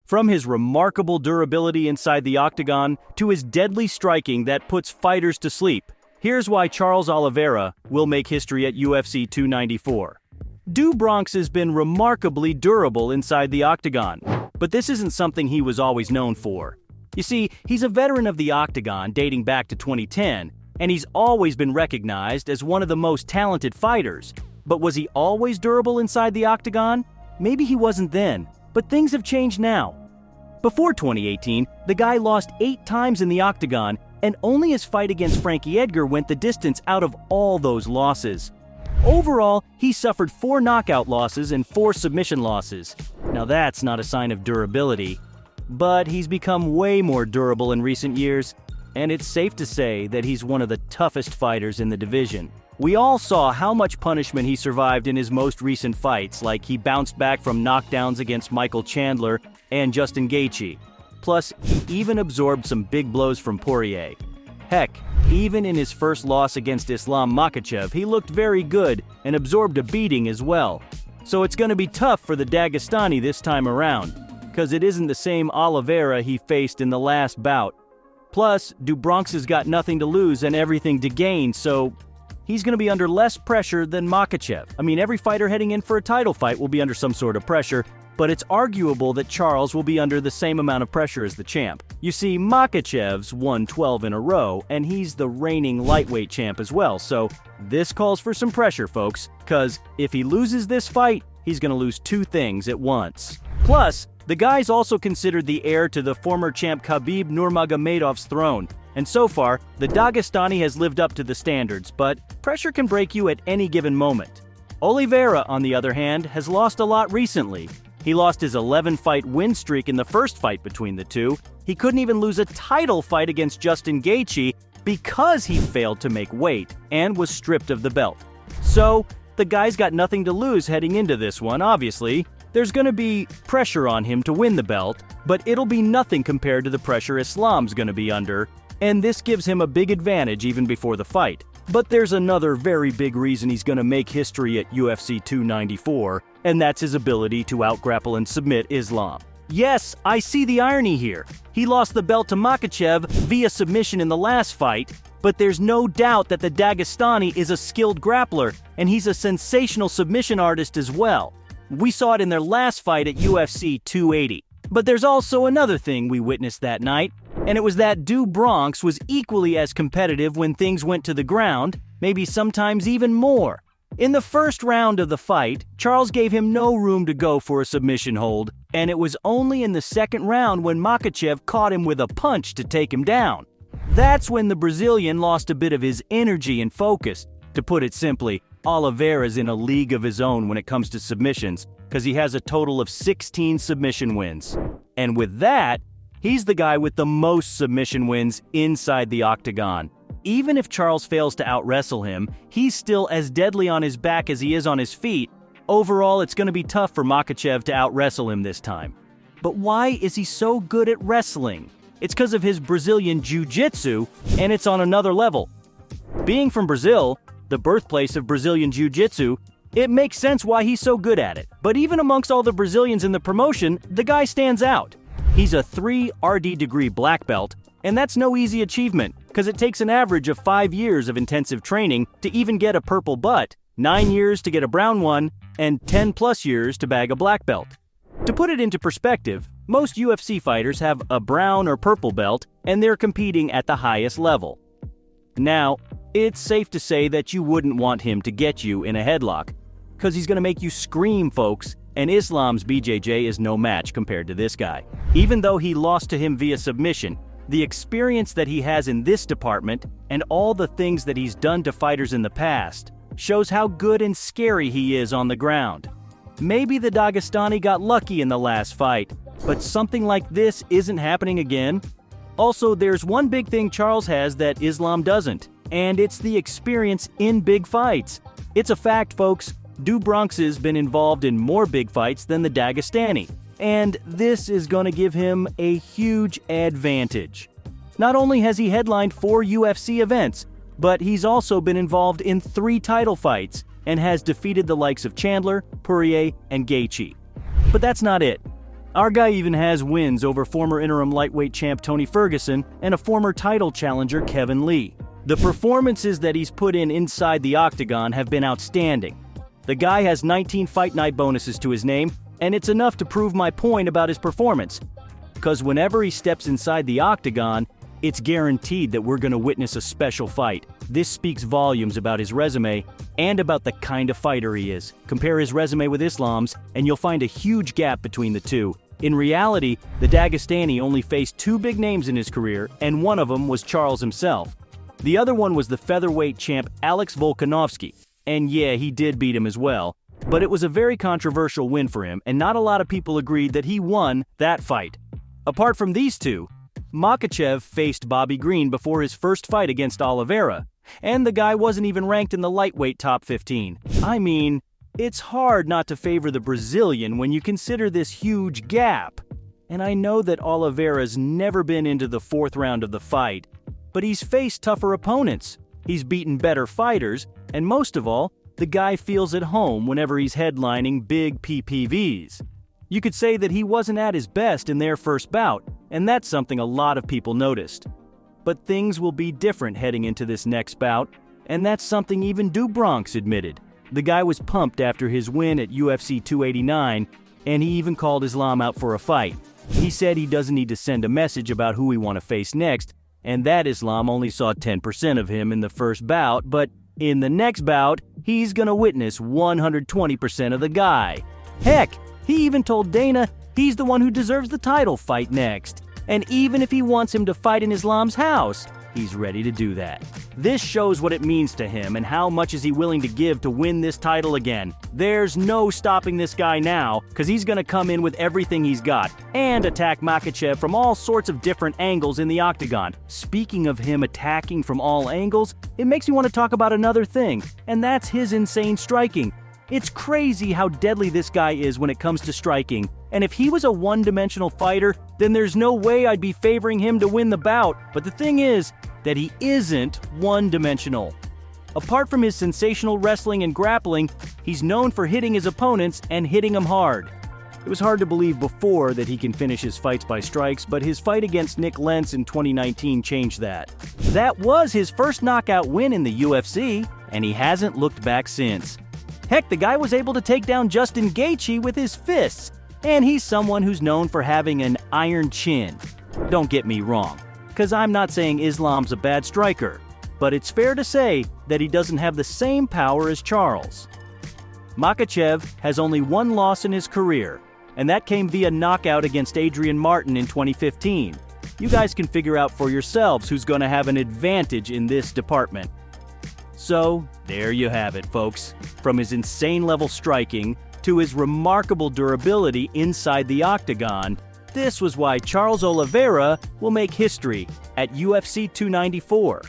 From his remarkable durability inside the octagon to his deadly striking that puts fighters to sleep, here's why Charles Oliveira will make history at UFC 294. Do Bronx has been remarkably durable inside the octagon, but this isn't something he was always known for. You see, he's a veteran of the octagon dating back to 2010, and he's always been recognized as one of the most talented fighters. But was he always durable inside the octagon? Maybe he wasn't then, but things have changed now. Before 2018, the guy lost 8 times in the octagon, and only his fight against Frankie Edgar went the distance out of all those losses. Overall, he suffered 4 knockout losses and 4 submission losses. Now that's not a sign of durability. But he's become way more durable in recent years, and it's safe to say that he's one of the toughest fighters in the division. We all saw how much punishment he survived in his most recent fights, like he bounced back from knockdowns against Michael Chandler and Justin Gaethje. Plus, he even absorbed some big blows from Poirier. Heck, even in his first loss against Islam Makhachev, he looked very good and absorbed a beating as well. So it's going to be tough for the Dagestani this time around, because it isn't the same Oliveira he faced in the last bout. Plus, Do Bronx has got nothing to lose and everything to gain, so he's going to be under less pressure than Makhachev. I mean, every fighter heading in for a title fight will be under some sort of pressure, but it's arguable that Charles will be under the same amount of pressure as the champ. You see, Makhachev's won 12 in a row, and he's the reigning lightweight champ as well, so this calls for some pressure, folks, because if he loses this fight, he's going to lose 2 things at once. Plus, the guy's also considered the heir to the former champ Khabib Nurmagomedov's throne, and so far, the Dagestani has lived up to the standards, but pressure can break you at any given moment. Oliveira, on the other hand, has lost a lot recently. He lost his 11-fight win streak in the first fight between the two. He couldn't even lose a title fight against Justin Gaethje because he failed to make weight and was stripped of the belt. So, the guy's got nothing to lose heading into this one, obviously. There's going to be pressure on him to win the belt, but it'll be nothing compared to the pressure Islam's going to be under, and this gives him a big advantage even before the fight. But there's another very big reason he's going to make history at UFC 294, and that's his ability to outgrapple and submit Islam. Yes, I see the irony here. He lost the belt to Makhachev via submission in the last fight, but there's no doubt that the Dagestani is a skilled grappler, and he's a sensational submission artist as well. We saw it in their last fight at UFC 280. But there's also another thing we witnessed that night, and it was that Do Bronx was equally as competitive when things went to the ground, maybe sometimes even more. In the first round of the fight, Charles gave him no room to go for a submission hold, and it was only in the second round when Makhachev caught him with a punch to take him down. That's when the Brazilian lost a bit of his energy and focus. To put it simply, Oliveira's in a league of his own when it comes to submissions, because he has a total of 16 submission wins. And with that, he's the guy with the most submission wins inside the octagon. Even if Charles fails to out-wrestle him, he's still as deadly on his back as he is on his feet. Overall, it's going to be tough for Makhachev to out-wrestle him this time. But why is he so good at wrestling? It's because of his Brazilian jiu-jitsu, and it's on another level. Being from Brazil, the birthplace of Brazilian jiu-jitsu, it makes sense why he's so good at it. But even amongst all the Brazilians in the promotion, the guy stands out. He's a 3 RD degree black belt, and that's no easy achievement, because it takes an average of 5 years of intensive training to even get a purple butt, 9 years to get a brown one, and 10 plus years to bag a black belt. To put it into perspective, most UFC fighters have a brown or purple belt, and they're competing at the highest level. Now, it's safe to say that you wouldn't want him to get you in a headlock, because he's going to make you scream, folks, and Islam's BJJ is no match compared to this guy. Even though he lost to him via submission, the experience that he has in this department and all the things that he's done to fighters in the past shows how good and scary he is on the ground. Maybe the Dagestani got lucky in the last fight, but something like this isn't happening again. Also, there's one big thing Charles has that Islam doesn't, and it's the experience in big fights. It's a fact, folks. Do Bronx has been involved in more big fights than the Dagestani, and this is going to give him a huge advantage. Not only has he headlined 4 UFC events, but he's also been involved in 3 title fights and has defeated the likes of Chandler, Poirier, and Gaethje. But that's not it. Our guy even has wins over former interim lightweight champ Tony Ferguson and a former title challenger Kevin Lee. The performances that he's put in inside the octagon have been outstanding. The guy has 19 fight night bonuses to his name, and it's enough to prove my point about his performance. Because whenever he steps inside the octagon, it's guaranteed that we're going to witness a special fight. This speaks volumes about his resume and about the kind of fighter he is. Compare his resume with Islam's, and you'll find a huge gap between the two. In reality, the Dagestani only faced two big names in his career, and one of them was Charles himself. The other one was the featherweight champ Alex Volkanovski. And yeah, he did beat him as well. But it was a very controversial win for him, and not a lot of people agreed that he won that fight. Apart from these two, Makhachev faced Bobby Green before his first fight against Oliveira, and the guy wasn't even ranked in the lightweight top 15. I mean, it's hard not to favor the Brazilian when you consider this huge gap. And I know that Oliveira's never been into the fourth round of the fight, but he's faced tougher opponents. He's beaten better fighters, and most of all, the guy feels at home whenever he's headlining big PPVs. You could say that he wasn't at his best in their first bout, and that's something a lot of people noticed. But things will be different heading into this next bout, and that's something even Du Bronx admitted. The guy was pumped after his win at UFC 289, and he even called Islam out for a fight. He said he doesn't need to send a message about who he want to face next, and that Islam only saw 10% of him in the first bout, but in the next bout, he's gonna witness 120% of the guy. Heck, he even told Dana he's the one who deserves the title fight next. And even if he wants him to fight in Islam's house, he's ready to do that. This shows what it means to him and how much is he willing to give to win this title again. There's no stopping this guy now, because he's going to come in with everything he's got and attack Makhachev from all sorts of different angles in the octagon. Speaking of him attacking from all angles, it makes me want to talk about another thing, and that's his insane striking. It's crazy how deadly this guy is when it comes to striking, and if he was a one-dimensional fighter, then there's no way I'd be favoring him to win the bout. But the thing is that he isn't one-dimensional. Apart from his sensational wrestling and grappling, he's known for hitting his opponents and hitting them hard. It was hard to believe before that he can finish his fights by strikes, but his fight against Nick Lentz in 2019 changed that. That was his first knockout win in the UFC, and he hasn't looked back since. Heck, the guy was able to take down Justin Gaethje with his fists, and he's someone who's known for having an iron chin. Don't get me wrong, because I'm not saying Islam's a bad striker, but it's fair to say that he doesn't have the same power as Charles. Makhachev has only one loss in his career, and that came via knockout against Adrian Martin in 2015. You guys can figure out for yourselves who's going to have an advantage in this department. So, there you have it, folks. From his insane level striking to his remarkable durability inside the octagon, this was why Charles Oliveira will make history at UFC 294.